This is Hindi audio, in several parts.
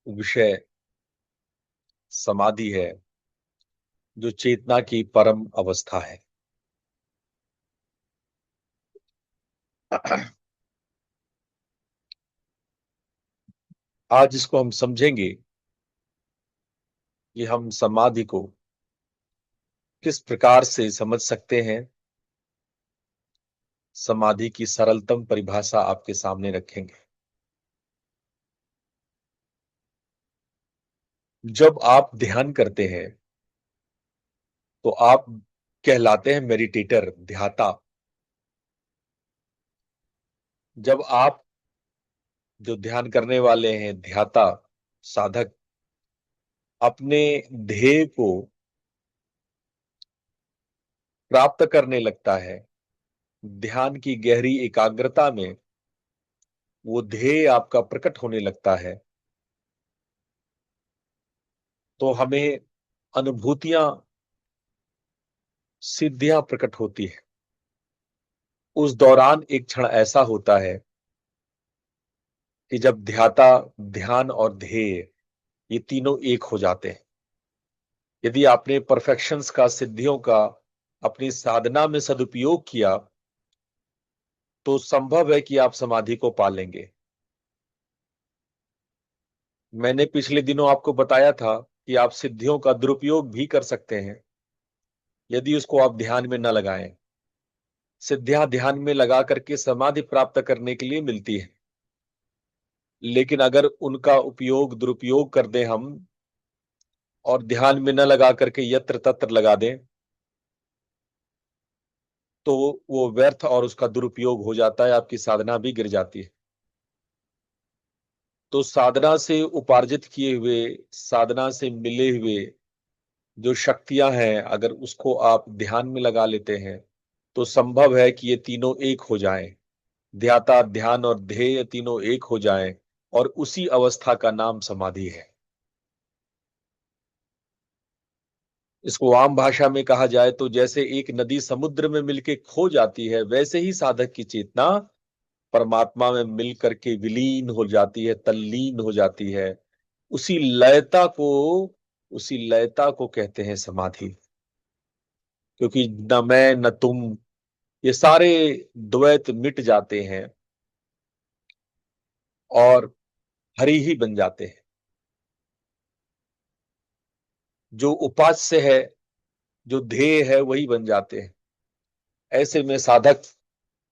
विषय समाधि है, जो चेतना की परम अवस्था है। आज इसको हम समझेंगे कि हम समाधि को किस प्रकार से समझ सकते हैं। समाधि की सरलतम परिभाषा आपके सामने रखेंगे। जब आप ध्यान करते हैं तो आप कहलाते हैं मेडिटेटर, ध्याता। जब आप जो ध्यान करने वाले हैं, ध्याता, साधक, अपने ध्येय को प्राप्त करने लगता है, ध्यान की गहरी एकाग्रता में वो ध्येय आपका प्रकट होने लगता है, तो हमें अनुभूतियां, सिद्धियां प्रकट होती है। उस दौरान एक क्षण ऐसा होता है कि जब ध्याता, ध्यान और ध्येय ये तीनों एक हो जाते हैं। यदि आपने परफेक्शंस का, सिद्धियों का अपनी साधना में सदुपयोग किया तो संभव है कि आप समाधि को पा लेंगे। मैंने पिछले दिनों आपको बताया था कि आप सिद्धियों का दुरुपयोग भी कर सकते हैं यदि उसको आप ध्यान में न लगाएं। सिद्धियां ध्यान में लगा करके समाधि प्राप्त करने के लिए मिलती है, लेकिन अगर उनका उपयोग, दुरुपयोग कर दें हम और ध्यान में न लगा करके यत्र तत्र लगा दें तो वो व्यर्थ और उसका दुरुपयोग हो जाता है, आपकी साधना भी गिर जाती है। तो साधना से उपार्जित किए हुए, साधना से मिले हुए जो शक्तियां हैं, अगर उसको आप ध्यान में लगा लेते हैं तो संभव है कि ये तीनों एक हो जाएं। ध्याता, ध्यान और ध्येय तीनों एक हो जाएं और उसी अवस्था का नाम समाधि है। इसको आम भाषा में कहा जाए तो जैसे एक नदी समुद्र में मिलके खो जाती है, वैसे ही साधक की चेतना परमात्मा में मिल करके विलीन हो जाती है, तल्लीन हो जाती है। उसी लयता को उसी लयता को कहते हैं समाधि। क्योंकि न मैं न तुम, ये सारे द्वैत मिट जाते हैं और हरि ही बन जाते हैं। जो उपास्य है, जो ध्येय है, वही बन जाते हैं। ऐसे में साधक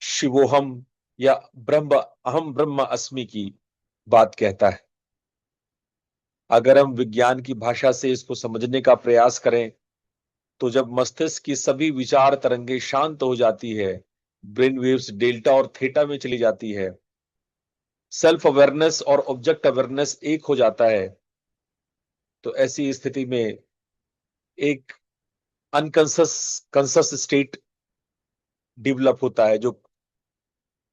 शिवोहम या ब्रह्म, अहम ब्रह्म अस्मि की बात कहता है। अगर हम विज्ञान की भाषा से इसको समझने का प्रयास करें तो जब मस्तिष्क की सभी विचार तरंगे शांत हो जाती है, ब्रेन वेव्स डेल्टा और थीटा में चली जाती है, सेल्फ अवेयरनेस और ऑब्जेक्ट अवेयरनेस एक हो जाता है, तो ऐसी स्थिति में एक अनकॉन्सियस कॉन्सियस स्टेट डेवलप होता है। जो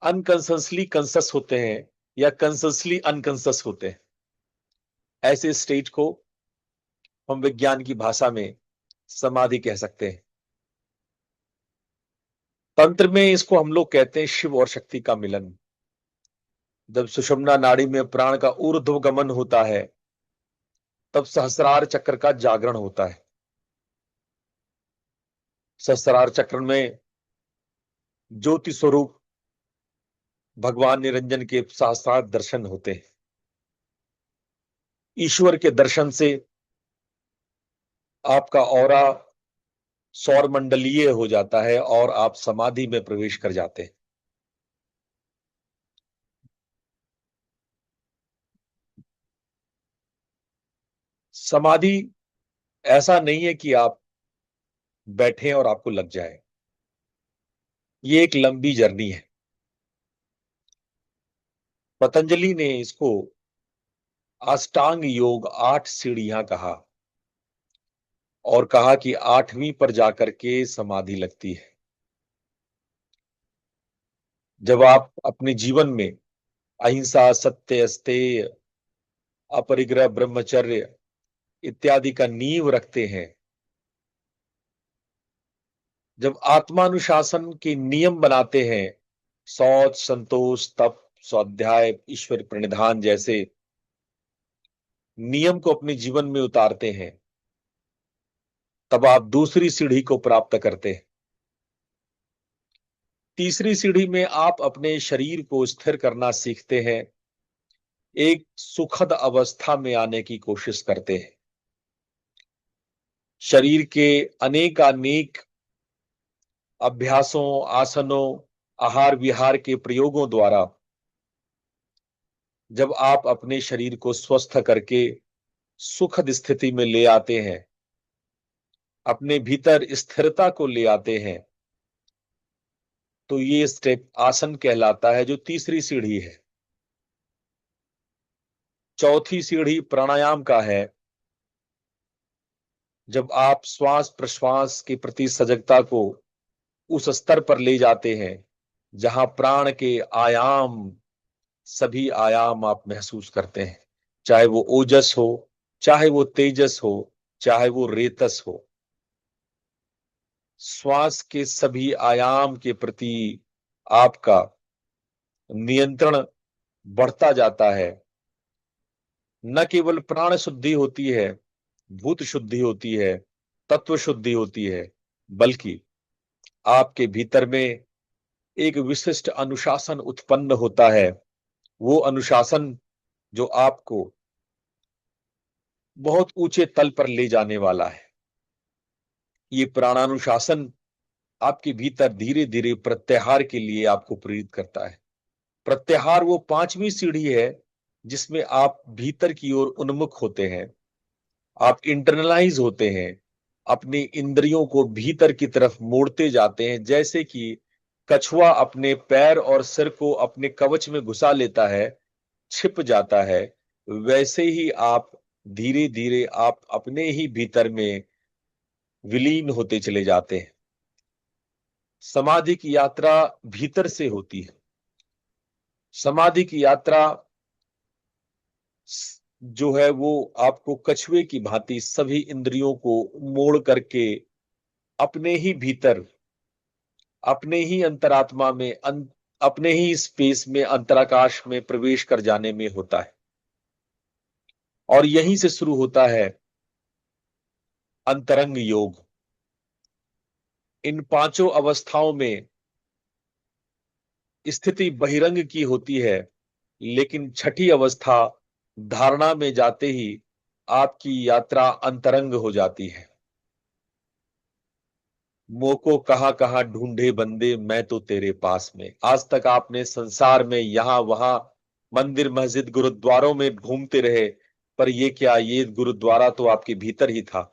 अनकॉन्सियसली कॉन्सियस होते हैं या कॉन्सियसली अनकॉन्सियस होते हैं, ऐसे स्टेट को हम विज्ञान की भाषा में समाधि कह सकते हैं। तंत्र में इसको हम लोग कहते हैं शिव और शक्ति का मिलन। जब सुषुम्ना नाड़ी में प्राण का ऊर्ध्वगमन होता है तब सहस्रार चक्र का जागरण होता है। सहस्रार चक्र में ज्योति स्वरूप भगवान निरंजन के साक्षात दर्शन होते हैं। ईश्वर के दर्शन से आपका ऑरा सौर मंडलीय हो जाता है और आप समाधि में प्रवेश कर जाते हैं। समाधि ऐसा नहीं है कि आप बैठे और आपको लग जाए। ये एक लंबी जर्नी है। पतंजलि ने इसको अष्टांग योग, 8 सीढ़ियां कहा और कहा कि 8वीं पर जाकर के समाधि लगती है। जब आप अपने जीवन में अहिंसा, सत्य, अस्तेय, अपरिग्रह, ब्रह्मचर्य इत्यादि का नींव रखते हैं, जब आत्मानुशासन के नियम बनाते हैं, शौच, संतोष, तप, स्वाध्याय, ईश्वर प्रणिधान जैसे, नियम को अपने जीवन में उतारते हैं, तब आप दूसरी सीढ़ी को प्राप्त करते हैं। तीसरी सीढ़ी में आप अपने शरीर को स्थिर करना सीखते हैं, एक सुखद अवस्था में आने की कोशिश करते हैं। शरीर के अनेकानेक अभ्यासों, आसनों, आहार विहार के प्रयोगों द्वारा जब आप अपने शरीर को स्वस्थ करके सुखद स्थिति में ले आते हैं, अपने भीतर स्थिरता को ले आते हैं, तो ये स्टेप आसन कहलाता है, जो तीसरी सीढ़ी है। चौथी सीढ़ी प्राणायाम का है। जब आप श्वास प्रश्वास के प्रति सजगता को उस स्तर पर ले जाते हैं जहां प्राण के आयाम, सभी आयाम आप महसूस करते हैं, चाहे वो ओजस हो, चाहे वो तेजस हो, चाहे वो रेतस हो, श्वास के सभी आयाम के प्रति आपका नियंत्रण बढ़ता जाता है। न केवल प्राण शुद्धि होती है, भूत शुद्धि होती है, तत्व शुद्धि होती है, बल्कि आपके भीतर में एक विशिष्ट अनुशासन उत्पन्न होता है। वो अनुशासन जो आपको बहुत ऊंचे तल पर ले जाने वाला है। ये प्राणानुशासन आपके भीतर धीरे धीरे प्रत्याहार के लिए आपको प्रेरित करता है। प्रत्याहार वो पांचवी सीढ़ी है जिसमें आप भीतर की ओर उन्मुख होते हैं, आप इंटरनलाइज होते हैं, अपनी इंद्रियों को भीतर की तरफ मोड़ते जाते हैं। जैसे कि कछुआ अपने पैर और सिर को अपने कवच में घुसा लेता है, छिप जाता है, वैसे ही आप धीरे धीरे आप अपने ही भीतर में विलीन होते चले जाते हैं। समाधि की यात्रा भीतर से होती है। समाधि की यात्रा जो है वो आपको कछुए की भांति सभी इंद्रियों को मोड़ करके अपने ही भीतर, अपने ही अंतरात्मा में, अपने ही स्पेस में, अंतराकाश में प्रवेश कर जाने में होता है। और यहीं से शुरू होता है अंतरंग योग। इन पांचों अवस्थाओं में स्थिति बहिरंग की होती है, लेकिन छठी अवस्था धारणा में जाते ही आपकी यात्रा अंतरंग हो जाती है। मोह को कहां कहां ढूंढे बंदे, मैं तो तेरे पास में। आज तक आपने संसार में यहां वहां मंदिर मस्जिद गुरुद्वारों में घूमते रहे, पर ये क्या, ये गुरुद्वारा तो आपके भीतर ही था,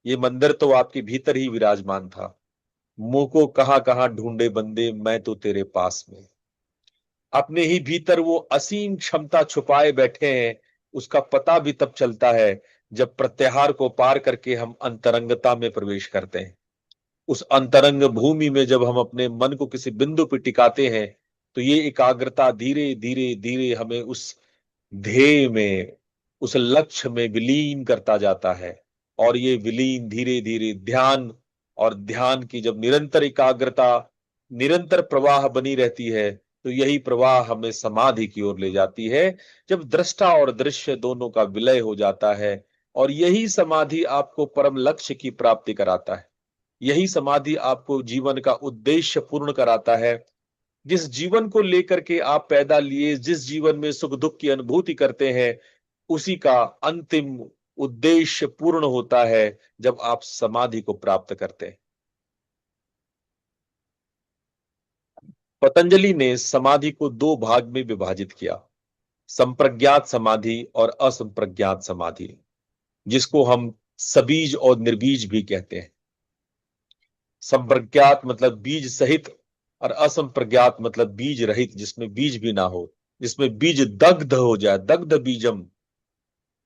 ये मंदिर तो आपके भीतर ही विराजमान था। मोह को कहां कहां ढूंढे बंदे, मैं तो तेरे पास में। अपने ही भीतर वो असीम क्षमता छुपाए बैठे हैं, उसका पता भी तब चलता है जब प्रत्याहार को पार करके हम अंतरंगता में प्रवेश करते हैं। उस अंतरंग भूमि में जब हम अपने मन को किसी बिंदु पर टिकाते हैं, तो ये एकाग्रता धीरे धीरे धीरे हमें उस ध्येय में, उस लक्ष्य में विलीन करता जाता है। और ये विलीन धीरे धीरे ध्यान, और ध्यान की जब निरंतर एकाग्रता, निरंतर प्रवाह बनी रहती है, तो यही प्रवाह हमें समाधि की ओर ले जाती है, जब दृष्टा और दृश्य दोनों का विलय हो जाता है। और यही समाधि आपको परम लक्ष्य की प्राप्ति कराता है। यही समाधि आपको जीवन का उद्देश्य पूर्ण कराता है। जिस जीवन को लेकर के आप पैदा लिए, जिस जीवन में सुख दुख की अनुभूति करते हैं, उसी का अंतिम उद्देश्य पूर्ण होता है जब आप समाधि को प्राप्त करते हैं। पतंजलि ने समाधि को दो भाग में विभाजित किया, संप्रज्ञात समाधि और असंप्रज्ञात समाधि, जिसको हम सबीज और निर्बीज भी कहते हैं। संप्रज्ञात मतलब बीज सहित, और असंप्रज्ञात मतलब बीज रहित, जिसमें बीज भी ना हो, जिसमें बीज दग्ध हो जाए, दग्ध बीजम,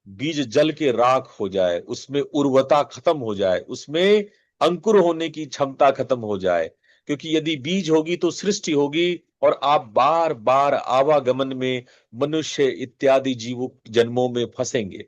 बीज जल के राख हो जाए, उसमें उर्वरता खत्म हो जाए, उसमें अंकुर होने की क्षमता खत्म हो जाए। क्योंकि यदि बीज होगी तो सृष्टि होगी, और आप बार बार आवागमन में मनुष्य इत्यादि जीवों जन्मों में फंसेंगे।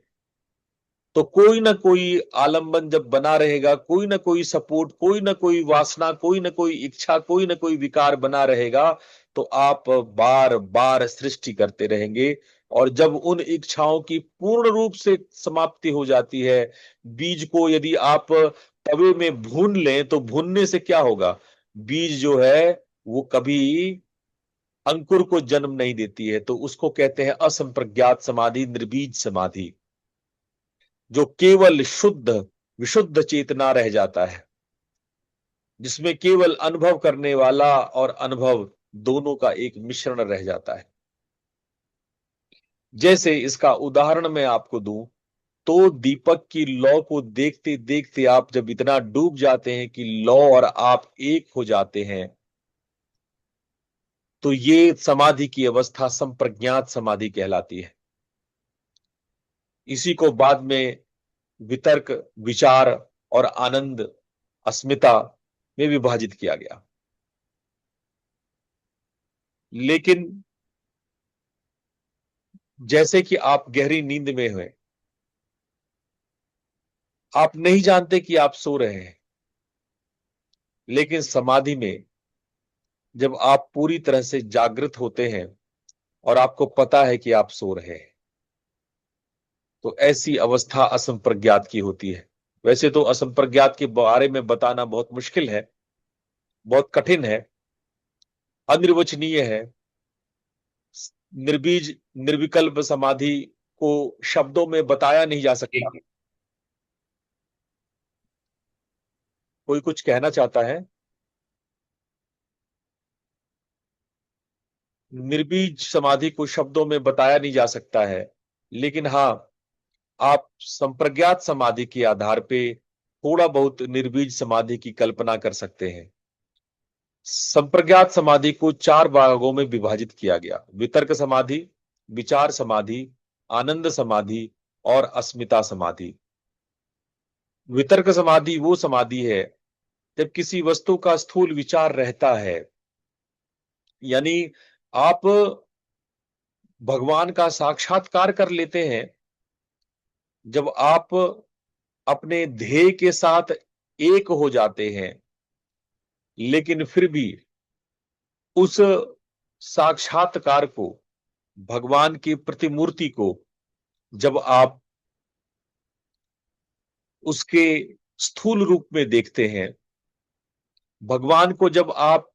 तो कोई ना कोई आलंबन जब बना रहेगा, कोई ना कोई सपोर्ट, कोई ना कोई वासना, कोई ना कोई इच्छा, कोई ना कोई विकार बना रहेगा, तो आप बार बार सृष्टि करते रहेंगे। और जब उन इच्छाओं की पूर्ण रूप से समाप्ति हो जाती है, बीज को यदि आप तवे में भून लें तो भूनने से क्या होगा, बीज जो है वो कभी अंकुर को जन्म नहीं देती है। तो उसको कहते हैं असंप्रज्ञात समाधि, निर्बीज समाधि, जो केवल शुद्ध विशुद्ध चेतना रह जाता है, जिसमें केवल अनुभव करने वाला और अनुभव दोनों का एक मिश्रण रह जाता है। जैसे इसका उदाहरण मैं आपको दूं तो दीपक की लौ को देखते देखते आप जब इतना डूब जाते हैं कि लौ और आप एक हो जाते हैं, तो ये समाधि की अवस्था संप्रज्ञात समाधि कहलाती है। इसी को बाद में वितर्क, विचार और आनंद, अस्मिता में विभाजित किया गया। लेकिन जैसे कि आप गहरी नींद में हैं, आप नहीं जानते कि आप सो रहे हैं, लेकिन समाधि में जब आप पूरी तरह से जागृत होते हैं और आपको पता है कि आप सो रहे हैं, तो ऐसी अवस्था असंप्रज्ञात की होती है। वैसे तो असंप्रज्ञात के बारे में बताना बहुत मुश्किल है, बहुत कठिन है, अनिर्वचनीय है। निर्बीज निर्विकल्प समाधि को शब्दों में बताया नहीं जा सकता। कोई कुछ कहना चाहता है? निर्बीज समाधि को शब्दों में बताया नहीं जा सकता है, लेकिन हाँ, आप संप्रज्ञात समाधि के आधार पे थोड़ा बहुत निर्बीज समाधि की कल्पना कर सकते हैं। संप्रज्ञात समाधि को 4 भागों में विभाजित किया गया: वितर्क समाधि, विचार समाधि, आनंद समाधि और अस्मिता समाधि। वितर्क समाधि वो समाधि है जब किसी वस्तु का स्थूल विचार रहता है, यानी आप भगवान का साक्षात्कार कर लेते हैं जब आप अपने ध्येय के साथ एक हो जाते हैं, लेकिन फिर भी उस साक्षात्कार को, भगवान की प्रतिमूर्ति को जब आप उसके स्थूल रूप में देखते हैं, भगवान को जब आप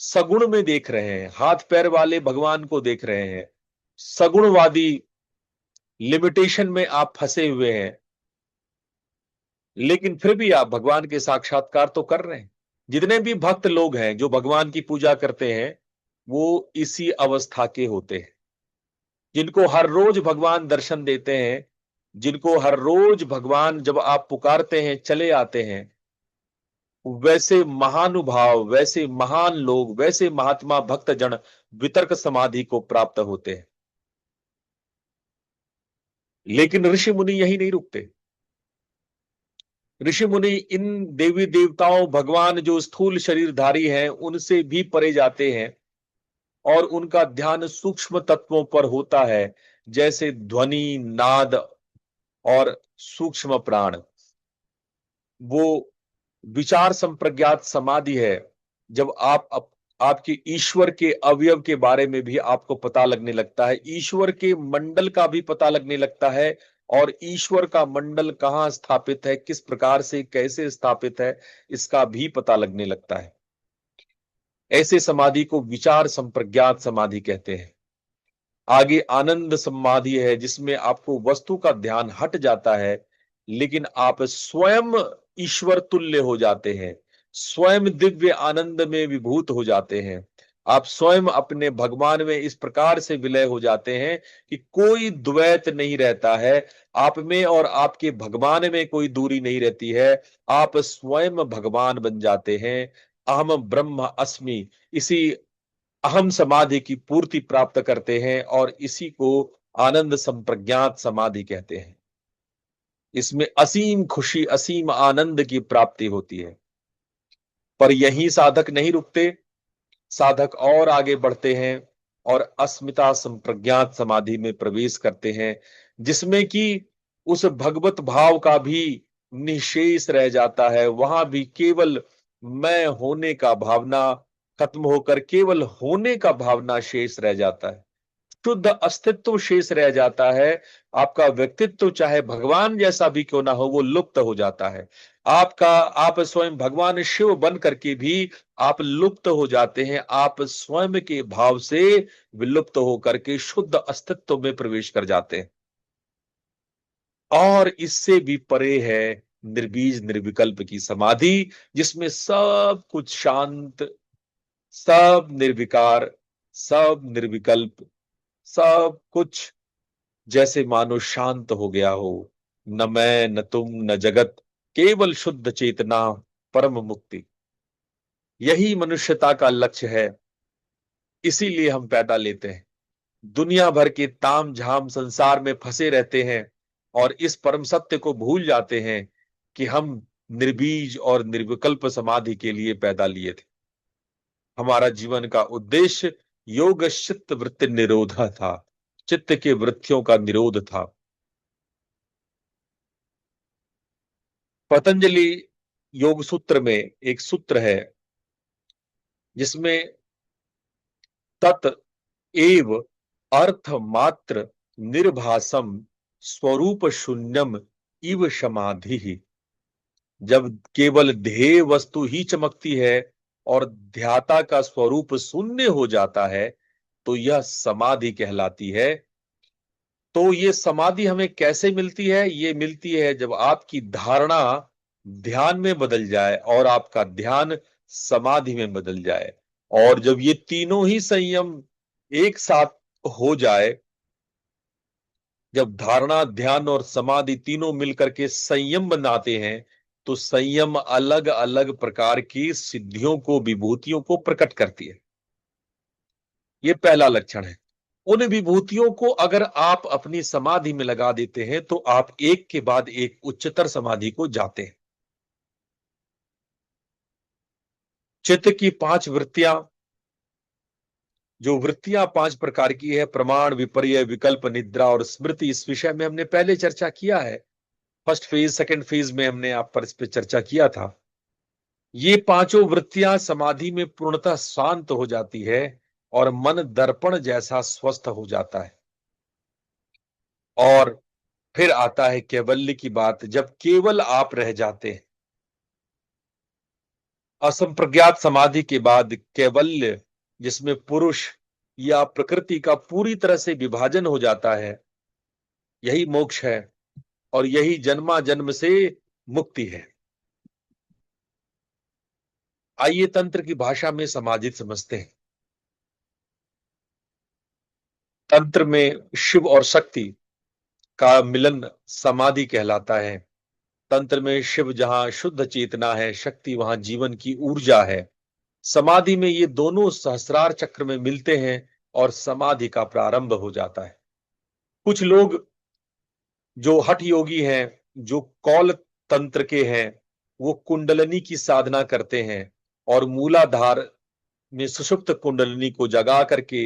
सगुण में देख रहे हैं, हाथ पैर वाले भगवान को देख रहे हैं, सगुणवादी लिमिटेशन में आप फंसे हुए हैं, लेकिन फिर भी आप भगवान के साक्षात्कार तो कर रहे हैं। जितने भी भक्त लोग हैं जो भगवान की पूजा करते हैं, वो इसी अवस्था के होते हैं। जिनको हर रोज भगवान दर्शन देते हैं, जिनको हर रोज भगवान जब आप पुकारते हैं चले आते हैं, वैसे महानुभाव, वैसे महान लोग, वैसे महात्मा भक्त जन वितर्क समाधि को प्राप्त होते हैं। लेकिन ऋषि मुनि यही नहीं रुकते। ऋषि मुनि इन देवी देवताओं, भगवान जो स्थूल शरीरधारी हैं, उनसे भी परे जाते हैं और उनका ध्यान सूक्ष्म तत्वों पर होता है, जैसे ध्वनि, नाद और सूक्ष्म प्राण। वो विचार संप्रज्ञात समाधि है जब आपके ईश्वर के अवयव के बारे में भी आपको पता लगने लगता है, ईश्वर के मंडल का भी पता लगने लगता है, और ईश्वर का मंडल कहाँ स्थापित है, किस प्रकार से, कैसे स्थापित है, इसका भी पता लगने लगता है। ऐसे समाधि को विचार संप्रज्ञात समाधि कहते हैं। आगे आनंद समाधि है, जिसमें आपको वस्तु का ध्यान हट जाता है, लेकिन आप स्वयं ईश्वर तुल्य हो जाते हैं, स्वयं दिव्य आनंद में विभूत हो जाते हैं। आप स्वयं अपने भगवान में इस प्रकार से विलय हो जाते हैं कि कोई द्वैत नहीं रहता है, आप में और आपके भगवान में कोई दूरी नहीं रहती है। आप स्वयं भगवान बन जाते हैं। अहम ब्रह्म अस्मि, इसी अहम समाधि की पूर्ति प्राप्त करते हैं और इसी को आनंद संप्रज्ञात समाधि कहते हैं। इसमें असीम खुशी, असीम आनंद की प्राप्ति होती है। पर यही साधक नहीं रुकते, साधक और आगे बढ़ते हैं और अस्मिता संप्रज्ञात समाधि में प्रवेश करते हैं, जिसमें कि उस भगवत भाव का भी निशेष रह जाता है। वहां भी केवल मैं होने का भावना खत्म होकर केवल होने का भावना शेष रह जाता है। शुद्ध अस्तित्व शेष रह जाता है। आपका व्यक्तित्व चाहे भगवान जैसा भी क्यों ना हो, वो लुप्त हो जाता है। आप स्वयं भगवान शिव बन करके भी आप लुप्त हो जाते हैं। आप स्वयं के भाव से विलुप्त होकर के शुद्ध अस्तित्व में प्रवेश कर जाते हैं। और इससे भी परे है निर्बीज निर्विकल्प की समाधि, जिसमें सब कुछ शांत, सब निर्विकार, सब निर्विकल्प, सब कुछ जैसे मानो शांत हो गया हो। न मैं, न तुम, न जगत, केवल शुद्ध चेतना, परम मुक्ति। यही मनुष्यता का लक्ष्य है। इसीलिए हम पैदा लेते हैं, दुनिया भर के ताम झाम संसार में फंसे रहते हैं और इस परम सत्य को भूल जाते हैं कि हम निर्बीज और निर्विकल्प समाधि के लिए पैदा लिए थे। हमारा जीवन का उद्देश्य योग चित्त वृत्ति निरोध था, चित्त के वृत्तियों का निरोध था। पतंजलि योग सूत्र में एक सूत्र है जिसमें तत् एव अर्थ मात्र निर्भासम स्वरूप शून्यम इव समाधि। जब केवल ध्येय वस्तु ही चमकती है और ध्याता का स्वरूप शून्य हो जाता है, तो यह समाधि कहलाती है। तो ये समाधि हमें कैसे मिलती है? ये मिलती है जब आपकी धारणा ध्यान में बदल जाए और आपका ध्यान समाधि में बदल जाए। और जब ये तीनों ही संयम एक साथ हो जाए, जब धारणा, ध्यान और समाधि तीनों मिलकर के संयम बनाते हैं, तो संयम अलग अलग प्रकार की सिद्धियों को, विभूतियों को प्रकट करती है। ये पहला लक्षण है। उन विभूतियों को अगर आप अपनी समाधि में लगा देते हैं, तो आप एक के बाद एक उच्चतर समाधि को जाते हैं। चित्त की 5 वृत्तियां, जो वृत्तियां 5 प्रकार की है, प्रमाण, विपर्य, विकल्प, निद्रा और स्मृति, इस विषय में हमने पहले चर्चा किया है। फर्स्ट फेज, सेकंड फेज में हमने आप पर इस पर चर्चा किया था। ये पांचों वृत्तियां समाधि में पूर्णतः शांत हो जाती है और मन दर्पण जैसा स्वस्थ हो जाता है। और फिर आता है कैवल्य की बात, जब केवल आप रह जाते हैं। असंप्रज्ञात समाधि के बाद कैवल्य, जिसमें पुरुष या प्रकृति का पूरी तरह से विभाजन हो जाता है, यही मोक्ष है और यही जन्मा जन्म से मुक्ति है। आइए तंत्र की भाषा में समाधि समझते हैं। तंत्र में शिव और शक्ति का मिलन समाधि कहलाता है। तंत्र में शिव जहां शुद्ध चेतना है, शक्ति वहां जीवन की ऊर्जा है। समाधि में ये दोनों सहस्रार चक्र में मिलते हैं और समाधि का प्रारंभ हो जाता है। कुछ लोग जो हठ योगी हैं, जो कौल तंत्र के हैं, वो कुंडलनी की साधना करते हैं और मूलाधार में सुषुप्त कुंडलिनी को जगा करके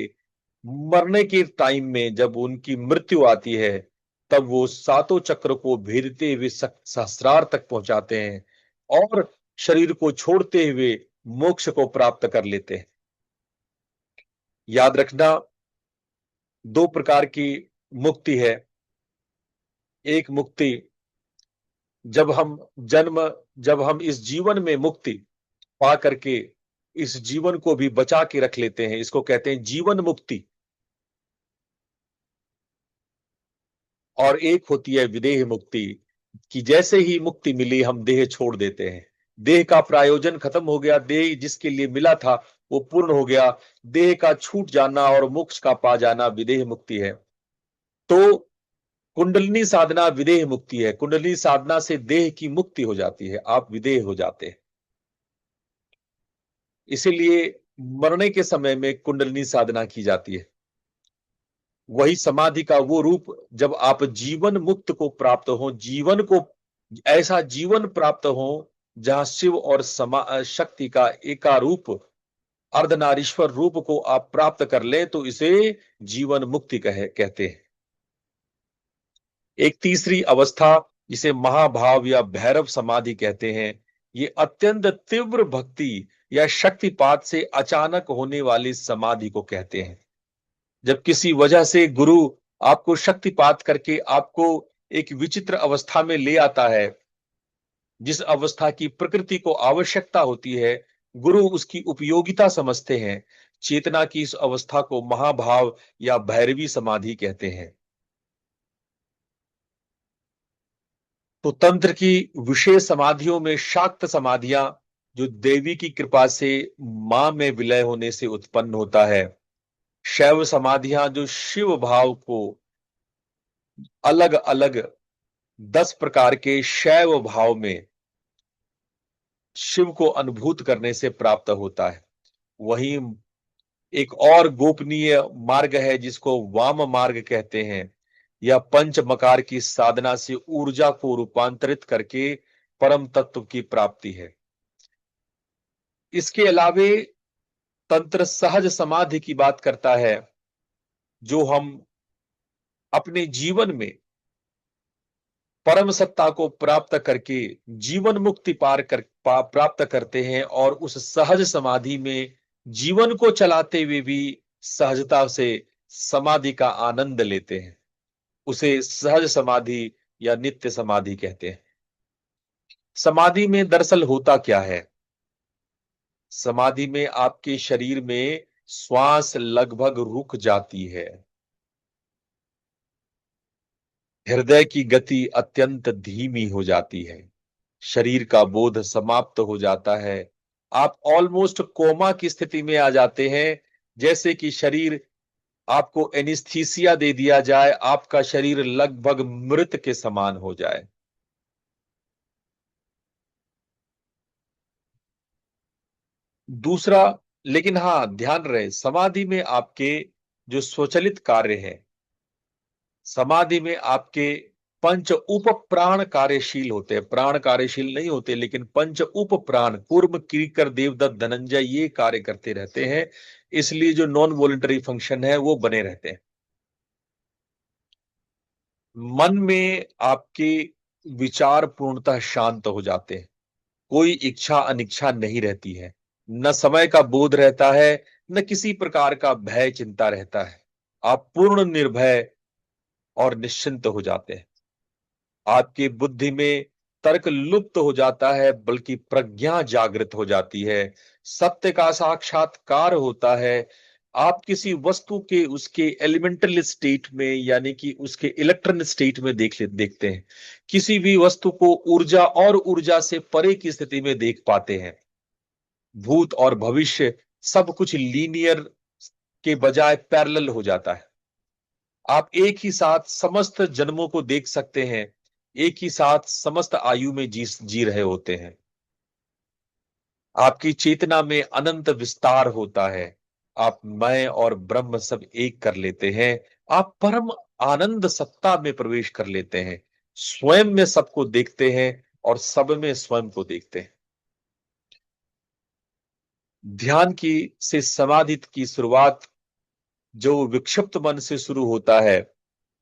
मरने के टाइम में जब उनकी मृत्यु आती है, तब वो सातों चक्र को भेदते हुए सहस्रार तक पहुंचाते हैं और शरीर को छोड़ते हुए मोक्ष को प्राप्त कर लेते हैं। याद रखना, 2 प्रकार की मुक्ति है। एक मुक्ति जब हम इस जीवन में मुक्ति पा करके इस जीवन को भी बचा के रख लेते हैं, इसको कहते हैं जीवन मुक्ति। और एक होती है विदेह मुक्ति, कि जैसे ही मुक्ति मिली हम देह छोड़ देते हैं। देह का प्रायोजन खत्म हो गया, देह जिसके लिए मिला था वो पूर्ण हो गया। देह का छूट जाना और मोक्ष का पा जाना विदेह मुक्ति है। तो कुंडलिनी साधना विदेह मुक्ति है। कुंडलिनी साधना से देह की मुक्ति हो जाती है, आप विदेह हो जाते हैं। इसीलिए मरने के समय में कुंडलिनी साधना की जाती है। वही समाधि का वो रूप, जब आप जीवन मुक्त को प्राप्त हो, जीवन को ऐसा जीवन प्राप्त हो जहां शिव और शक्ति का एकारूप अर्धनारीश्वर रूप को आप प्राप्त कर ले, तो इसे जीवन मुक्ति कहते हैं। एक तीसरी अवस्था जिसे महाभाव या भैरव समाधि कहते हैं, ये अत्यंत तीव्र भक्ति या शक्तिपात से अचानक होने वाली समाधि को कहते हैं। जब किसी वजह से गुरु आपको शक्तिपात करके आपको एक विचित्र अवस्था में ले आता है, जिस अवस्था की प्रकृति को आवश्यकता होती है, गुरु उसकी उपयोगिता समझते हैं। चेतना की इस अवस्था को महाभाव या भैरवी समाधि कहते हैं। तो तंत्र की विशेष समाधियों में शाक्त समाधियां, जो देवी की कृपा से मां में विलय होने से उत्पन्न होता है। शैव समाधियां, जो शिव भाव को अलग अलग 10 प्रकार के शैव भाव में शिव को अनुभूत करने से प्राप्त होता है। वहीं एक और गोपनीय मार्ग है जिसको वाम मार्ग कहते हैं। यह पंच मकार की साधना से ऊर्जा को रूपांतरित करके परम तत्व की प्राप्ति है। इसके अलावे तंत्र सहज समाधि की बात करता है, जो हम अपने जीवन में परम सत्ता को प्राप्त करके जीवन मुक्ति प्राप्त करते हैं, और उस सहज समाधि में जीवन को चलाते हुए भी सहजता से समाधि का आनंद लेते हैं। उसे सहज समाधि या नित्य समाधि कहते हैं। समाधि में दरअसल होता क्या है? समाधि में आपके शरीर में श्वास लगभग रुक जाती है। हृदय की गति अत्यंत धीमी हो जाती है। शरीर का बोध समाप्त हो जाता है। आप ऑलमोस्ट कोमा की स्थिति में आ जाते हैं, जैसे कि शरीर आपको एनिस्थीसिया दे दिया जाए, आपका शरीर लगभग मृत के समान हो जाए। दूसरा, लेकिन हां, ध्यान रहे, समाधि में आपके जो स्वचलित कार्य है, समाधि में आपके पंच उप प्राण कार्यशील होते हैं। प्राण कार्यशील नहीं होते, लेकिन पंच उप प्राण कूर्म, कीकर, देवदत्त, धनंजय ये कार्य करते रहते हैं। इसलिए जो नॉन वॉलंटरी फंक्शन है वो बने रहते हैं। मन में आपके विचार पूर्णतः शांत हो जाते हैं। कोई इच्छा अनिच्छा नहीं रहती है। न समय का बोध रहता है, न किसी प्रकार का भय चिंता रहता है। आप पूर्ण निर्भय और निश्चिंत हो जाते हैं। आपकी बुद्धि में तर्क लुप्त हो जाता है, बल्कि प्रज्ञा जागृत हो जाती है। सत्य का साक्षात्कार होता है। आप किसी वस्तु के उसके एलिमेंटल स्टेट में, यानी कि उसके इलेक्ट्रॉन स्टेट में देखते हैं। किसी भी वस्तु को ऊर्जा और ऊर्जा से परे की स्थिति में देख पाते हैं। भूत और भविष्य सब कुछ लीनियर के बजाय पैरेलल हो जाता है। आप एक ही साथ समस्त जन्मों को देख सकते हैं। एक ही साथ समस्त आयु में जी रहे होते हैं। आपकी चेतना में अनंत विस्तार होता है। आप मैं और ब्रह्म सब एक कर लेते हैं। आप परम आनंद सत्ता में प्रवेश कर लेते हैं। स्वयं में सबको देखते हैं और सब में स्वयं को देखते हैं। ध्यान की से समाधि की शुरुआत जो विक्षिप्त मन से शुरू होता है।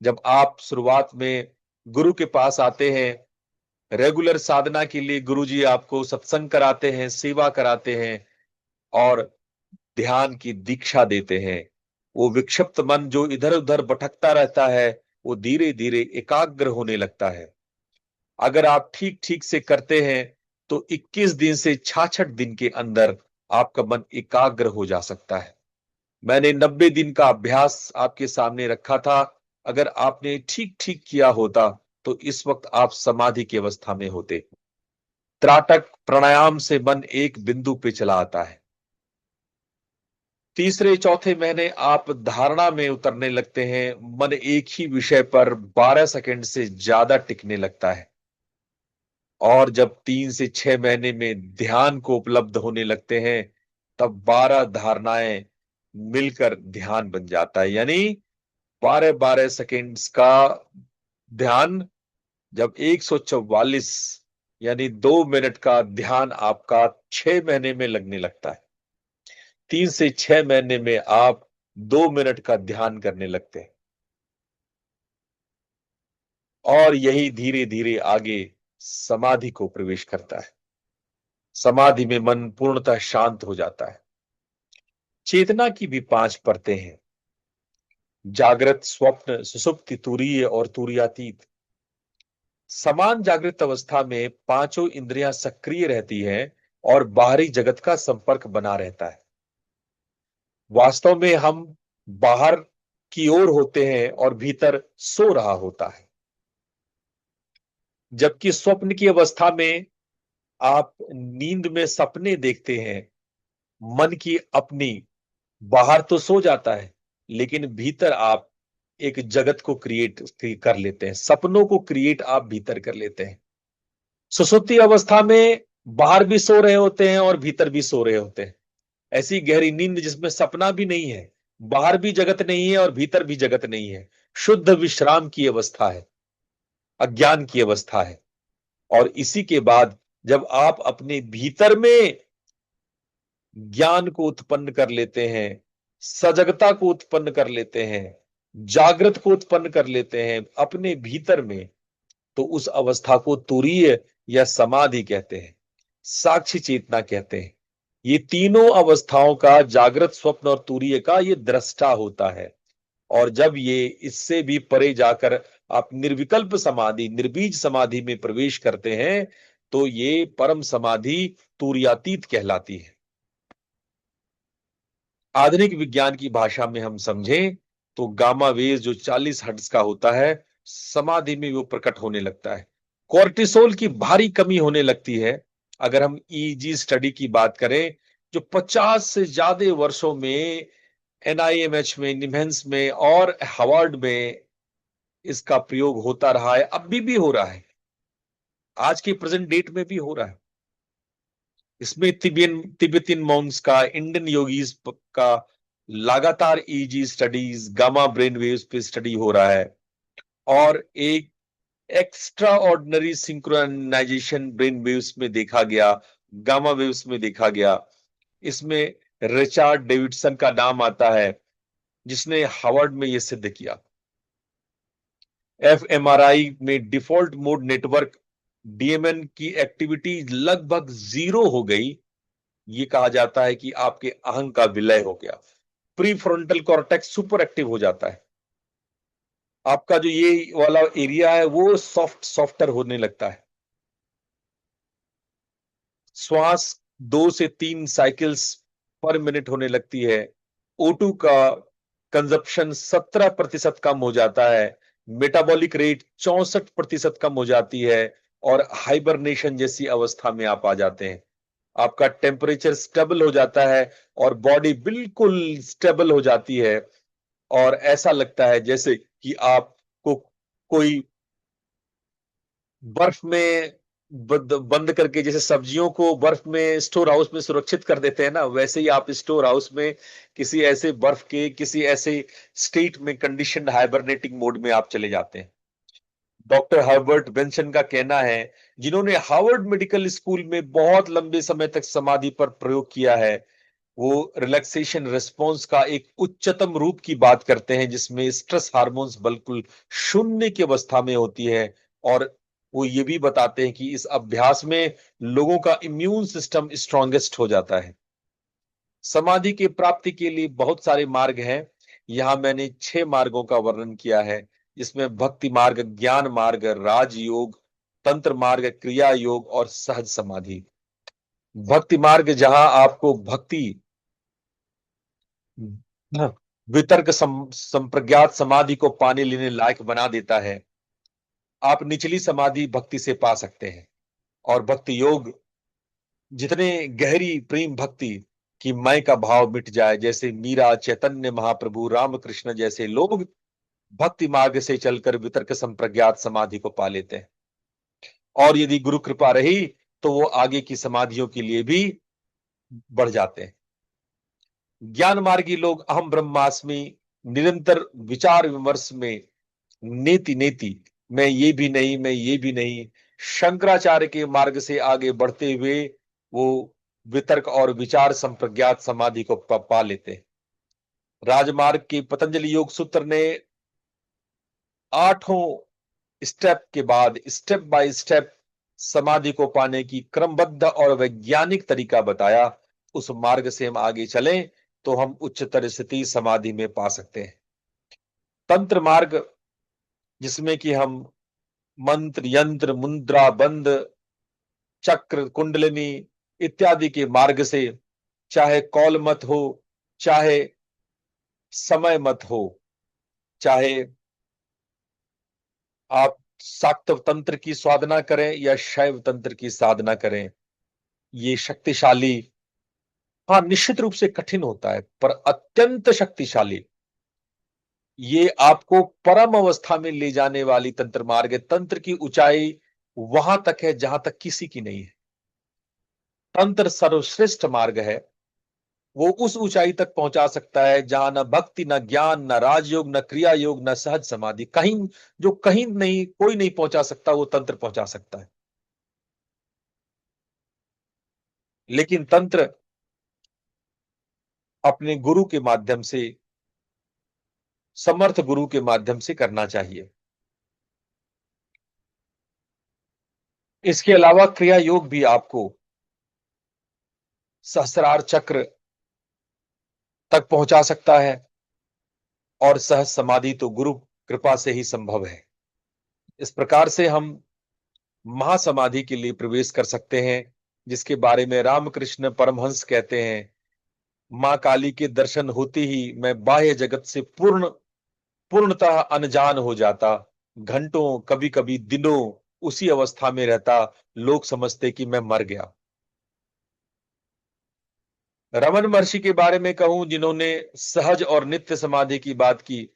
जब आप शुरुआत में गुरु के पास आते हैं, रेगुलर साधना के लिए गुरुजी आपको सत्संग कराते हैं, सेवा कराते हैं और ध्यान की दीक्षा देते हैं। वो विक्षिप्त मन जो इधर उधर भटकता रहता है, वो धीरे धीरे एकाग्र होने लगता है। अगर आप ठीक ठीक से करते हैं तो 21 दिन से 66 दिन के अंदर आपका मन एकाग्र हो जा सकता है। मैंने 90 दिन का अभ्यास आपके सामने रखा था। अगर आपने ठीक ठीक किया होता तो इस वक्त आप समाधि की अवस्था में होते। त्राटक प्राणायाम से मन एक बिंदु पे चला आता है। तीसरे चौथे महीने आप धारणा में उतरने लगते हैं। मन एक ही विषय पर 12 सेकंड से ज्यादा टिकने लगता है। और जब 3 से 6 महीने में ध्यान को उपलब्ध होने लगते हैं, तब 12 धारणाएं मिलकर ध्यान बन जाता है। यानी 12-12 सेकेंड्स का ध्यान, जब 144 यानी 2 मिनट का ध्यान आपका 6 महीने में लगने लगता है। 3 से 6 महीने में आप 2 मिनट का ध्यान करने लगते हैं। और यही धीरे धीरे आगे समाधि को प्रवेश करता है। समाधि में मन पूर्णतः शांत हो जाता है। चेतना की भी 5 परतें हैं। जागृत, स्वप्न, सुषुप्ति, तुरीय और तुरीयातीत। समान जागृत अवस्था में पांचों इंद्रियां सक्रिय रहती हैं और बाहरी जगत का संपर्क बना रहता है। वास्तव में हम बाहर की ओर होते हैं और भीतर सो रहा होता है। जबकि स्वप्न की अवस्था में आप नींद में सपने देखते हैं, मन की अपनी, बाहर तो सो जाता है लेकिन भीतर आप एक जगत को क्रिएट कर लेते हैं, सपनों को क्रिएट आप भीतर कर लेते हैं। सुसुप्ति अवस्था में बाहर भी सो रहे होते हैं और भीतर भी सो रहे होते हैं। ऐसी गहरी नींद जिसमें सपना भी नहीं है, बाहर भी जगत नहीं है और भीतर भी जगत नहीं है, शुद्ध विश्राम की अवस्था है, अज्ञान की अवस्था है। और इसी के बाद जब आप अपने भीतर में ज्ञान को उत्पन्न कर लेते हैं, सजगता को उत्पन्न कर लेते हैं, जागृत को उत्पन्न कर लेते हैं अपने भीतर में, तो उस अवस्था को तुरीय या समाधि कहते हैं, साक्षी चेतना कहते हैं। ये तीनों अवस्थाओं का, जागृत, स्वप्न और तुरीय का, ये दृष्टा होता है। और जब ये इससे भी परे जाकर आप निर्विकल्प समाधि, निर्बीज समाधि में प्रवेश करते हैं, तो ये परम समाधि तुरीयातीत कहलाती है। आधुनिक विज्ञान की भाषा में हम समझें तो गामा वेव जो 40 हर्ट्ज का होता है, समाधि में वो प्रकट होने लगता है। कोर्टिसोल की भारी कमी होने लगती है। अगर हम ईईजी स्टडी की बात करें, जो 50 से ज्यादा वर्षों में एनआईएमएच में, निमहंस में और हार्वर्ड में इसका प्रयोग होता रहा है, अभी भी हो रहा है, आज के प्रेजेंट डेट में भी हो रहा है। इसमें तिब्बतियन मॉन्क्स का, इंडियन योगीज का लगातार EEG studies, gamma brain waves पे स्टडी हो रहा है। और एक extraordinary synchronisation brain waves में देखा गया, गामा वेव्स में देखा गया। इसमें रिचर्ड डेविडसन का नाम आता है, जिसने हार्वर्ड में यह सिद्ध किया। एफएमआरआई में डिफॉल्ट मोड नेटवर्क डीएमएन की एक्टिविटी लगभग 0 हो गई। ये कहा जाता है कि आपके अहंग का विलय हो गया, pre frontal cortex super active हो जाता है, आपका जो ये वाला एरिया है वो सॉफ्टर होने लगता है। श्वास 2 से 3 साइकिल्स पर मिनट होने लगती है। O2 का कंजप्शन 17% कम हो जाता है। मेटाबॉलिक रेट 64% कम हो जाती है और हाइबरनेशन जैसी अवस्था में आप आ जाते हैं। आपका टेम्परेचर स्टेबल हो जाता है और बॉडी बिल्कुल स्टेबल हो जाती है और ऐसा लगता है जैसे कि आपको कोई बर्फ में बंद करके, जैसे सब्जियों को बर्फ में स्टोर हाउस में सुरक्षित कर देते हैं ना, वैसे ही आप स्टोर हाउस में किसी ऐसे बर्फ के, किसी ऐसे स्टेट में, कंडीशन हाइबरनेटिंग मोड में आप चले जाते हैं। डॉक्टर हर्बर्ट बेंसन का कहना है, जिन्होंने हार्वर्ड मेडिकल स्कूल में बहुत लंबे समय तक समाधि पर प्रयोग किया है, वो रिलैक्सेशन रिस्पॉन्स का एक उच्चतम रूप की बात करते हैं, जिसमें स्ट्रेस हार्मोन्स बिल्कुल शून्य की अवस्था में होती है। और वो ये भी बताते हैं कि इस अभ्यास में लोगों का इम्यून सिस्टम स्ट्रांगेस्ट हो जाता है। समाधि की प्राप्ति के लिए बहुत सारे मार्ग हैं। यहां मैंने 6 मार्गों का वर्णन किया है, जिसमें भक्ति मार्ग, ज्ञान मार्ग, राजयोग, तंत्र मार्ग, क्रिया योग और सहज समाधि। भक्ति मार्ग जहां आपको भक्ति, वितर्क संप्रज्ञात समाधि को पाने लेने लायक बना देता है। आप निचली समाधि भक्ति से पा सकते हैं। और भक्ति योग, जितने गहरी प्रेम भक्ति कि मैं का भाव मिट जाए, जैसे मीरा, चैतन्य महाप्रभु, रामकृष्ण जैसे लोग भक्ति मार्ग से चलकर वितर्क संप्रज्ञात समाधि को पा लेते हैं। और यदि गुरु कृपा रही तो वो आगे की समाधियों के लिए भी बढ़ जाते हैं। ज्ञान मार्गी लोग अहम ब्रह्मास्मि, निरंतर विचार विमर्श में, नेति नेति, मैं ये भी नहीं, मैं ये भी नहीं, शंकराचार्य के मार्ग से आगे बढ़ते हुए वो वितर्क और विचार संप्रज्ञात समाधि को पा लेते हैं। राजमार्ग के पतंजलि योग सूत्र ने 8 स्टेप के बाद स्टेप बाय स्टेप समाधि को पाने की क्रमबद्ध और वैज्ञानिक तरीका बताया। उस मार्ग से हम आगे चलें तो हम उच्चतर स्थिति समाधि में पा सकते हैं। तंत्र मार्ग जिसमें कि हम मंत्र, यंत्र, मुद्रा, बंद, चक्र, कुंडलिनी इत्यादि के मार्ग से, चाहे कौल मत हो, चाहे समय मत हो, चाहे आप शाक्त तंत्र की साधना करें या शैव तंत्र की साधना करें, ये शक्तिशाली, हाँ निश्चित रूप से कठिन होता है पर अत्यंत शक्तिशाली। ये आपको परम अवस्था में ले जाने वाली तंत्र मार्ग है। तंत्र की ऊंचाई वहां तक है जहां तक किसी की नहीं है। तंत्र सर्वश्रेष्ठ मार्ग है। वो उस ऊंचाई तक पहुंचा सकता है जहां न भक्ति, न ज्ञान, न राजयोग, न क्रिया योग, न सहज समाधि, कहीं जो कहीं नहीं कोई नहीं पहुंचा सकता, वो तंत्र पहुंचा सकता है। लेकिन तंत्र अपने गुरु के माध्यम से, समर्थ गुरु के माध्यम से करना चाहिए। इसके अलावा क्रिया योग भी आपको सहस्रार चक्र तक पहुंचा सकता है और सहज समाधि तो गुरु कृपा से ही संभव है। इस प्रकार से हम महासमाधि के लिए प्रवेश कर सकते हैं, जिसके बारे में रामकृष्ण परमहंस कहते हैं, मां काली के दर्शन होते ही मैं बाह्य जगत से पूर्णतः अनजान हो जाता, घंटों कभी कभी दिनों उसी अवस्था में रहता, लोग समझते कि मैं मर गया। रमन महर्षि के बारे में कहूं, जिन्होंने सहज और नित्य समाधि की बात की,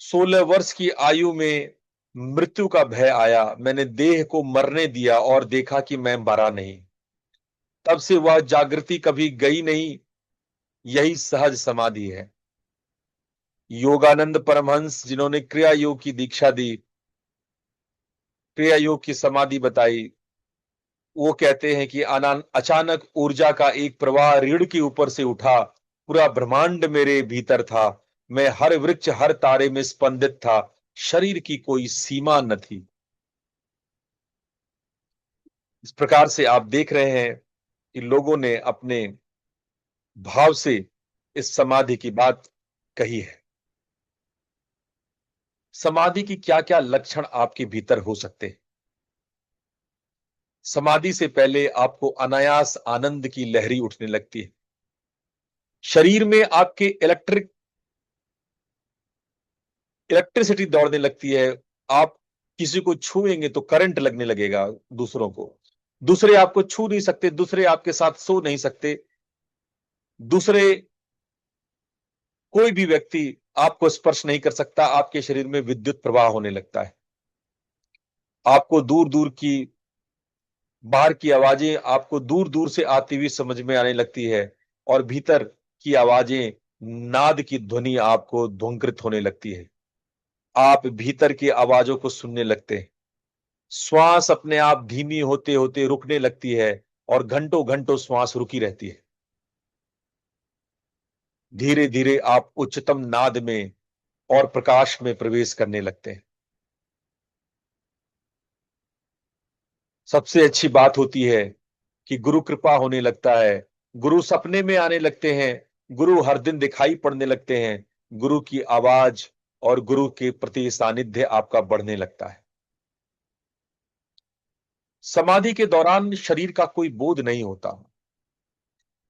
16 वर्ष की आयु में मृत्यु का भय आया, मैंने देह को मरने दिया और देखा कि मैं मरा नहीं। तब से वह जागृति कभी गई नहीं। यही सहज समाधि है। योगानंद परमहंस, जिन्होंने क्रिया योग की दीक्षा दी, क्रिया योग की समाधि बताई, वो कहते हैं कि अचानक ऊर्जा का एक प्रवाह रीढ़ के ऊपर से उठा, पूरा ब्रह्मांड मेरे भीतर था, मैं हर वृक्ष हर तारे में स्पंदित था, शरीर की कोई सीमा न थी। इस प्रकार से आप देख रहे हैं कि लोगों ने अपने भाव से इस समाधि की बात कही है। समाधि की क्या क्या लक्षण आपके भीतर हो सकते हैं? समाधि से पहले आपको अनायास आनंद की लहरी उठने लगती है। शरीर में आपके इलेक्ट्रिसिटी दौड़ने लगती है। आप किसी को छुएंगे तो करंट लगने लगेगा दूसरों को। दूसरे आपको छू नहीं सकते, दूसरे आपके साथ सो नहीं सकते, दूसरे कोई भी व्यक्ति आपको स्पर्श नहीं कर सकता। आपके शरीर में विद्युत प्रवाह होने लगता है। आपको दूर दूर की बाहर की आवाजें आपको दूर दूर से आती हुई समझ में आने लगती है और भीतर की आवाजें, नाद की ध्वनि आपको ध्वंकृत होने लगती है। आप भीतर की आवाजों को सुनने लगते हैं। श्वास अपने आप धीमी होते होते रुकने लगती है और घंटों घंटों श्वास रुकी रहती है। धीरे धीरे आप उच्चतम नाद में और प्रकाश में प्रवेश करने लगते हैं। सबसे अच्छी बात होती है कि गुरु कृपा होने लगता है, गुरु सपने में आने लगते हैं, गुरु हर दिन दिखाई पड़ने लगते हैं, गुरु की आवाज और गुरु के प्रति सानिध्य आपका बढ़ने लगता है। समाधि के दौरान शरीर का कोई बोध नहीं होता,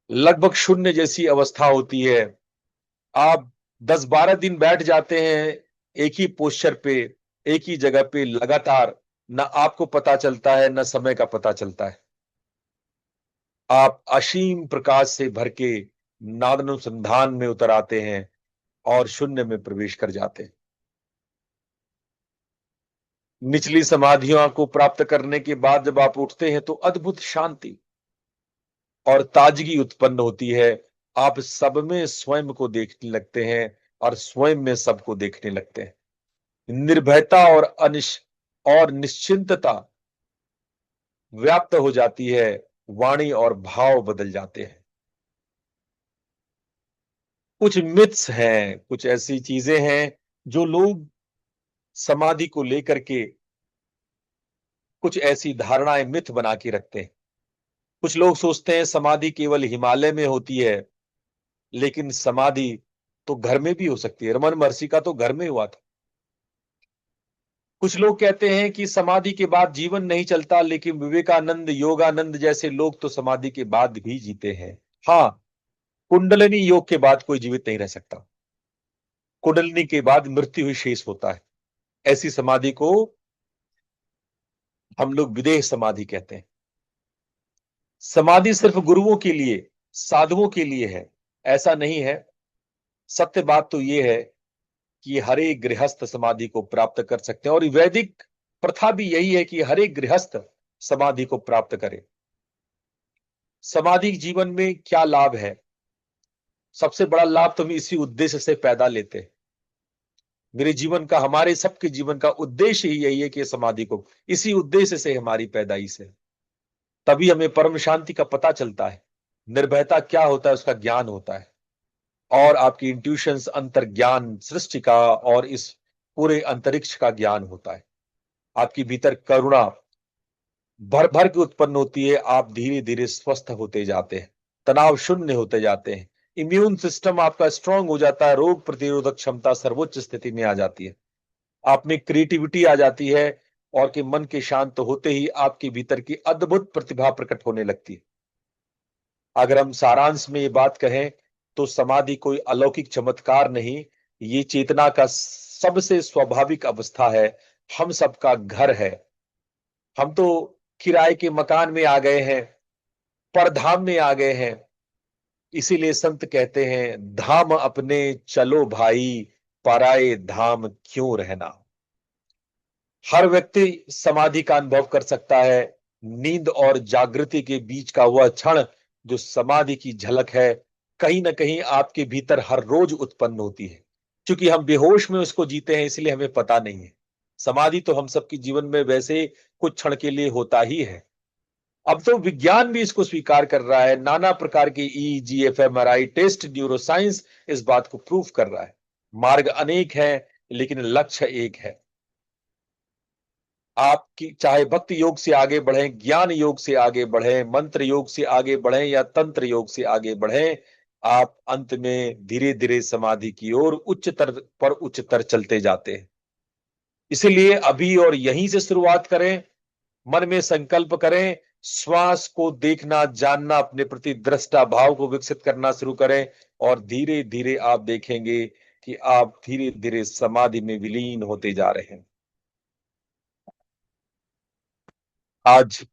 लगभग शून्य जैसी अवस्था होती है। आप 10-12 दिन बैठ जाते हैं एक ही पोस्चर पे, एक ही जगह पे लगातार, न आपको पता चलता है न समय का पता चलता है। आप असीम प्रकाश से भर के नादानुसंधान में उतर आते हैं और शून्य में प्रवेश कर जाते हैं। निचली समाधियों को प्राप्त करने के बाद जब आप उठते हैं तो अद्भुत शांति और ताजगी उत्पन्न होती है। आप सब में स्वयं को देखने लगते हैं और स्वयं में सबको देखने लगते हैं। निर्भयता और निश्चिंतता व्याप्त हो जाती है। वाणी और भाव बदल जाते हैं। कुछ मिथ्स हैं, कुछ ऐसी चीजें हैं जो लोग समाधि को लेकर के कुछ ऐसी धारणाएं, मिथ बना के रखते हैं। कुछ लोग सोचते हैं समाधि केवल हिमालय में होती है, लेकिन समाधि तो घर में भी हो सकती है। रमन महर्षि का तो घर में हुआ था। कुछ लोग कहते हैं कि समाधि के बाद जीवन नहीं चलता, लेकिन विवेकानंद, योगानंद जैसे लोग तो समाधि के बाद भी जीते हैं। हाँ, कुंडलिनी योग के बाद कोई जीवित नहीं रह सकता। कुंडलिनी के बाद मृत्यु ही शेष होता है। ऐसी समाधि को हम लोग विदेह समाधि कहते हैं। समाधि सिर्फ गुरुओं के लिए, साधुओं के लिए है, ऐसा नहीं है। सत्य बात तो यह है कि हर एक गृहस्थ समाधि को प्राप्त कर सकते हैं, और वैदिक प्रथा भी यही है कि हर एक गृहस्थ समाधि को प्राप्त करे। समाधि जीवन में क्या लाभ है? सबसे बड़ा लाभ तो हम इसी उद्देश्य से पैदा लेते हैं। मेरे जीवन का, हमारे सबके जीवन का उद्देश्य ही यही है कि समाधि को, इसी उद्देश्य से हमारी पैदाइश है। तभी हमें परम शांति का पता चलता है, निर्भयता क्या होता है उसका ज्ञान होता है, और आपकी इंट्यूशंस, अंतर्ज्ञान, सृष्टि का और इस पूरे अंतरिक्ष का ज्ञान होता है। आपके भीतर करुणा भर भर के उत्पन्न होती है। आप धीरे धीरे स्वस्थ होते जाते हैं, तनाव शून्य होते जाते हैं, इम्यून सिस्टम आपका स्ट्रांग हो जाता है, रोग प्रतिरोधक क्षमता सर्वोच्च स्थिति में आ जाती है, आप में क्रिएटिविटी आ जाती है, और कि मन के शांत होते ही आपके भीतर की अद्भुत प्रतिभा प्रकट होने लगती है। अगर हम सारांश में ये बात कहें तो समाधि कोई अलौकिक चमत्कार नहीं, ये चेतना का सबसे स्वाभाविक अवस्था है, हम सबका घर है। हम तो किराए के मकान में आ गए हैं, परधाम में आ गए हैं। इसीलिए संत कहते हैं, धाम अपने चलो भाई, पराए धाम क्यों रहना। हर व्यक्ति समाधि का अनुभव कर सकता है। नींद और जागृति के बीच का वह क्षण जो समाधि की झलक है, कहीं ना कहीं आपके भीतर हर रोज उत्पन्न होती है। क्योंकि हम बेहोश में उसको जीते हैं, इसलिए हमें पता नहीं है। समाधि तो हम सबके जीवन में वैसे कुछ क्षण के लिए होता ही है। अब तो विज्ञान भी इसको स्वीकार कर रहा है, नाना प्रकार के ईईजी, एफएमआरआई टेस्ट, न्यूरोसाइंस इस बात को प्रूव कर रहा है। मार्ग अनेक है, लेकिन लक्ष्य एक है। आपकी चाहे भक्ति योग से आगे बढ़े, ज्ञान योग से आगे बढ़े, मंत्र योग से आगे बढ़े या तंत्र योग से आगे बढ़े, आप अंत में धीरे धीरे समाधि की ओर उच्चतर पर उच्चतर चलते जाते हैं। इसीलिए अभी और यहीं से शुरुआत करें, मन में संकल्प करें, श्वास को देखना, जानना, अपने प्रति दृष्टा भाव को विकसित करना शुरू करें, और धीरे धीरे आप देखेंगे कि आप धीरे धीरे समाधि में विलीन होते जा रहे हैं। आज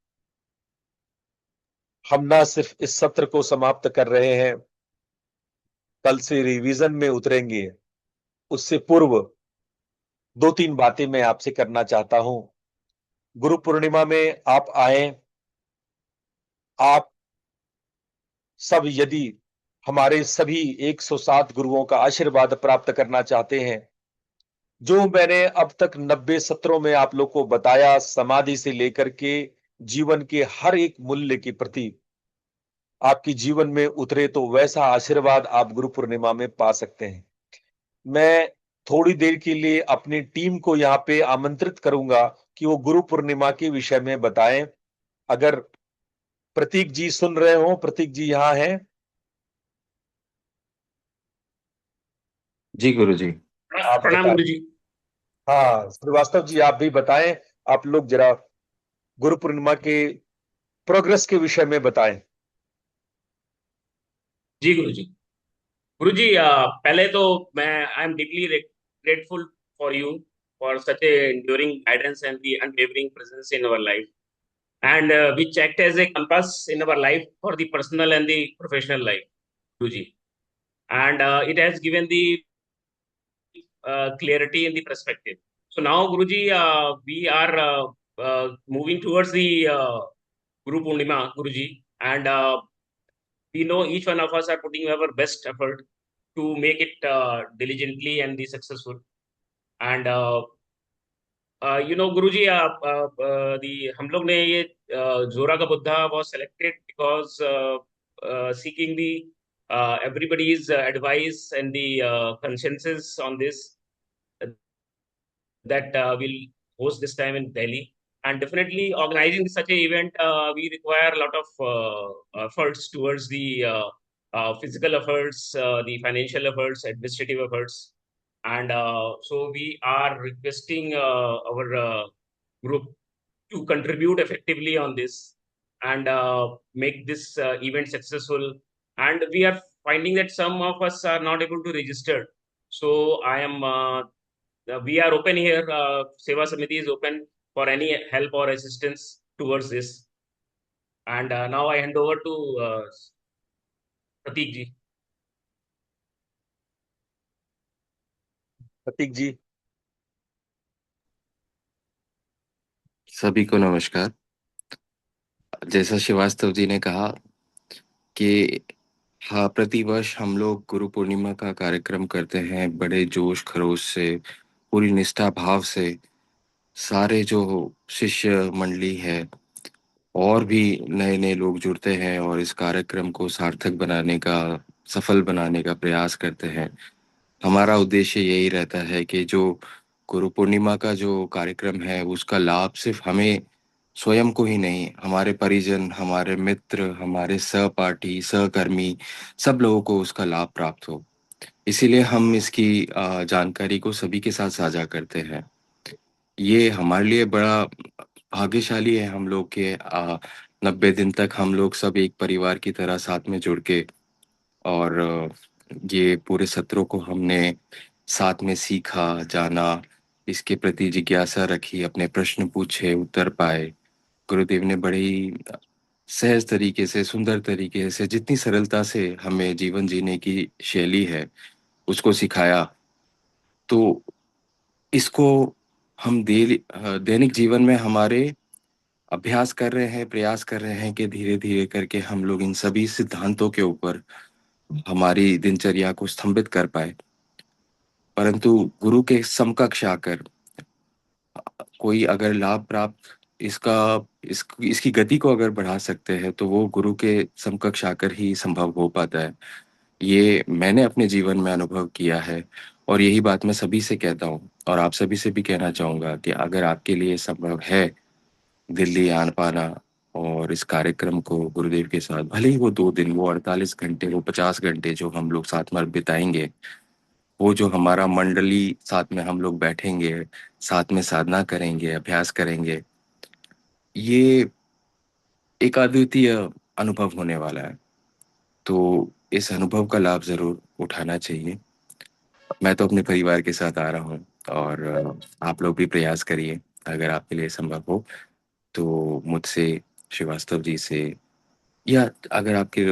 हम ना सिर्फ इस सत्र को समाप्त कर रहे हैं, कल से रिवीजन में उतरेंगे। उससे पूर्व दो तीन बातें मैं आपसे करना चाहता हूं। गुरु पूर्णिमा में आप आए, आप सब यदि हमारे सभी 107 गुरुओं का आशीर्वाद प्राप्त करना चाहते हैं, जो मैंने अब तक 90 सत्रों में आप लोग को बताया, समाधि से लेकर के जीवन के हर एक मूल्य के प्रति आपकी जीवन में उतरे, तो वैसा आशीर्वाद आप गुरु पूर्णिमा में पा सकते हैं। मैं थोड़ी देर के लिए अपनी टीम को यहाँ पे आमंत्रित करूंगा कि वो गुरु पूर्णिमा के विषय में बताएं। अगर प्रतीक जी सुन रहे हो, प्रतीक जी यहाँ हैं? जी गुरु जी। आप प्रणाम बताएं। गुरु जी। हाँ श्रीवास्तव जी, आप भी बताएं। आप लोग जरा गुरु पूर्णिमा के प्रोग्रेस के विषय में बताएं। जी गुरु जी। गुरु जी, पहले तो मैं I am deeply grateful for you for such A enduring guidance and the unwavering presence in our life, and which act as a compass in our life for the personal and the professional life, Guru ji. And it has given the clarity in the perspective. So now, Guruji, we are moving towards the Guru Purnima, Guruji, and we know each one of us are putting our best effort to make it diligently and be successful. And Guruji, the हम लोग ने ये जोरा का Buddha was selected because seeking the everybody's advice and the consensus on this, that will host this time in Delhi. And definitely organizing such an event, we require a lot of efforts towards the physical efforts, the financial efforts, administrative efforts. And so we are requesting our group to contribute effectively on this and make this event successful. And we are finding that some of us are not able to register. So we are open here. Seva Samiti is open for any help or assistance towards this. And now I hand over to Prateek ji. प्रतीक जी। सभी को नमस्कार। जैसा श्रीवास्तव जी ने कहा कि हाँ, प्रतिवर्ष हम लोग गुरु पूर्णिमा का कार्यक्रम करते हैं बड़े जोश खरोश से, पूरी निष्ठा भाव से। सारे जो शिष्य मंडली है और भी नए नए लोग जुड़ते हैं और इस कार्यक्रम को सार्थक बनाने का, सफल बनाने का प्रयास करते हैं। हमारा उद्देश्य यही रहता है कि जो गुरु पूर्णिमा का जो कार्यक्रम है उसका लाभ सिर्फ हमें स्वयं को ही नहीं, हमारे परिजन, हमारे मित्र, हमारे सहपाठी, सहकर्मी, सब लोगों को उसका लाभ प्राप्त हो। इसीलिए हम इसकी जानकारी को सभी के साथ साझा करते हैं। ये हमारे लिए बड़ा भाग्यशाली है हम लोग के 90 दिन तक हम लोग सब एक परिवार की तरह साथ में जुड़ के और ये पूरे सत्रों को हमने साथ में सीखा, जाना, इसके प्रति जिज्ञासा रखी, अपने प्रश्न पूछे, उत्तर पाए। गुरुदेव ने बड़े ही सहज तरीके से, सुंदर तरीके से, जितनी सरलता से हमें जीवन जीने की शैली है, उसको सिखाया। तो इसको हम दैनिक जीवन में हमारे अभ्यास कर रहे हैं, प्रयास कर रहे हैं कि धीरे-धीरे करके हम लोग इन सभी सिद्धांतों के ऊपर हमारी दिनचर्या को स्तंभित कर पाए। परंतु गुरु के समकक्ष आकर कोई अगर लाभ प्राप्त इसकी गति को अगर बढ़ा सकते हैं तो वो गुरु के समकक्ष आकर ही संभव हो पाता है। ये मैंने अपने जीवन में अनुभव किया है और यही बात मैं सभी से कहता हूँ और आप सभी से भी कहना चाहूँगा कि अगर आपके लिए संभव है दिल्ली आन पाना और इस कार्यक्रम को गुरुदेव के साथ, भले ही वो 2 दिन, वो 48 घंटे, वो 50 घंटे जो हम लोग साथ में बिताएँगे, वो जो हमारा मंडली साथ में हम लोग बैठेंगे, साथ में साधना करेंगे, अभ्यास करेंगे, ये एक अद्वितीय अनुभव होने वाला है। तो इस अनुभव का लाभ ज़रूर उठाना चाहिए। मैं तो अपने परिवार के साथ आ रहा हूँ और आप लोग भी प्रयास करिए, अगर आपके लिए संभव हो, तो मुझसे, श्रीवास्तव जी से या अगर आपके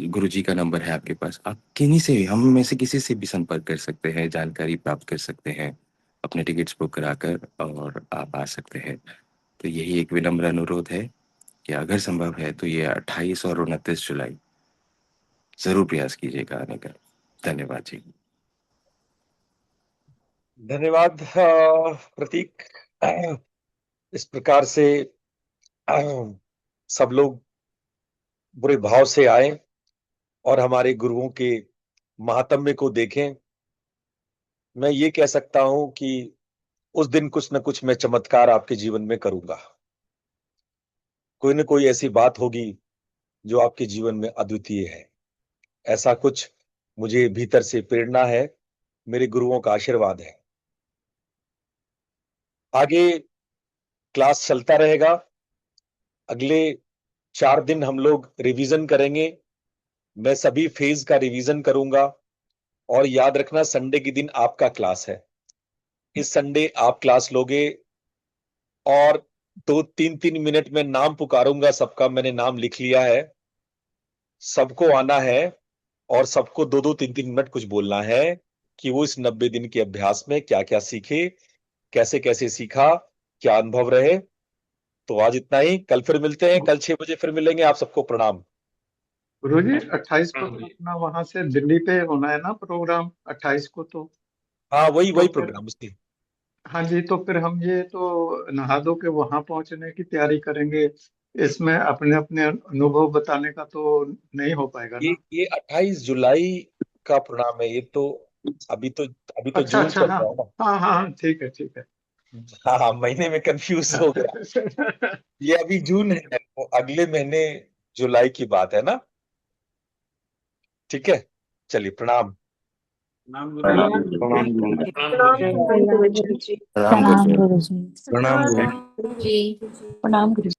गुरुजी का नंबर है आपके पास, आप किन्हीं से भी, हम में से किसी से भी संपर्क कर सकते हैं, जानकारी प्राप्त कर सकते हैं, अपने टिकट्स बुक कराकर और आप आ सकते हैं। तो यही एक विनम्र अनुरोध है कि अगर संभव है तो ये 28 और 29 जुलाई ज़रूर प्रयास कीजिएगा आने का। धन्यवाद जी। धन्यवाद प्रतीक। इस प्रकार से सब लोग बुरे भाव से आए और हमारे गुरुओं के महात्म्य को देखें। मैं ये कह सकता हूं कि उस दिन कुछ न कुछ मैं चमत्कार आपके जीवन में करूंगा। कोई न कोई ऐसी बात होगी जो आपके जीवन में अद्वितीय है। ऐसा कुछ मुझे भीतर से प्रेरणा है, मेरे गुरुओं का आशीर्वाद है। आगे क्लास चलता रहेगा। अगले 4 दिन हम लोग रिवीजन करेंगे। मैं सभी फेज का रिवीजन करूंगा और याद रखना संडे के दिन आपका क्लास है। इस संडे आप क्लास लोगे और 2-3 मिनट में नाम पुकारूंगा सबका, मैंने नाम लिख लिया है। सबको आना है और सबको 2-3 मिनट कुछ बोलना है कि वो इस 90 दिन के अभ्यास में क्या क्या सीखे, कैसे कैसे सीखा, क्या अनुभव रहे। तो आज इतना ही, कल फिर मिलते हैं, कल 6 बजे फिर मिलेंगे। आप सबको प्रणाम। गुरुजी 28 को हाँ तो जी। अपना वहां से दिल्ली पे होना है ना प्रोग्राम, 28 को तो हाँ, वही तो वही फिर प्रोग्राम उसकी। हाँ जी, तो फिर हम ये तो नहा धो के वहां पहुंचने की तैयारी करेंगे। इसमें अपने अपने अनुभव बताने का तो नहीं हो पाएगा ये ना। ये 28 जुलाई का प्रणाम है। ये तो अभी तो अच्छा जून अच्छा, चल हाँ रहा है ना। हाँ हाँ हाँ, ठीक है ठीक है। हाँ हाँ, महीने में कंफ्यूज हो गया। ये अभी जून है, वो अगले महीने जुलाई की बात है ना। ठीक है, चलिए प्रणाम। प्रणाम गुरु जी। प्रणाम गुरु जी। प्रणाम गुरु जी। प्रणाम गुरु जी। प्रणाम गुरु जी।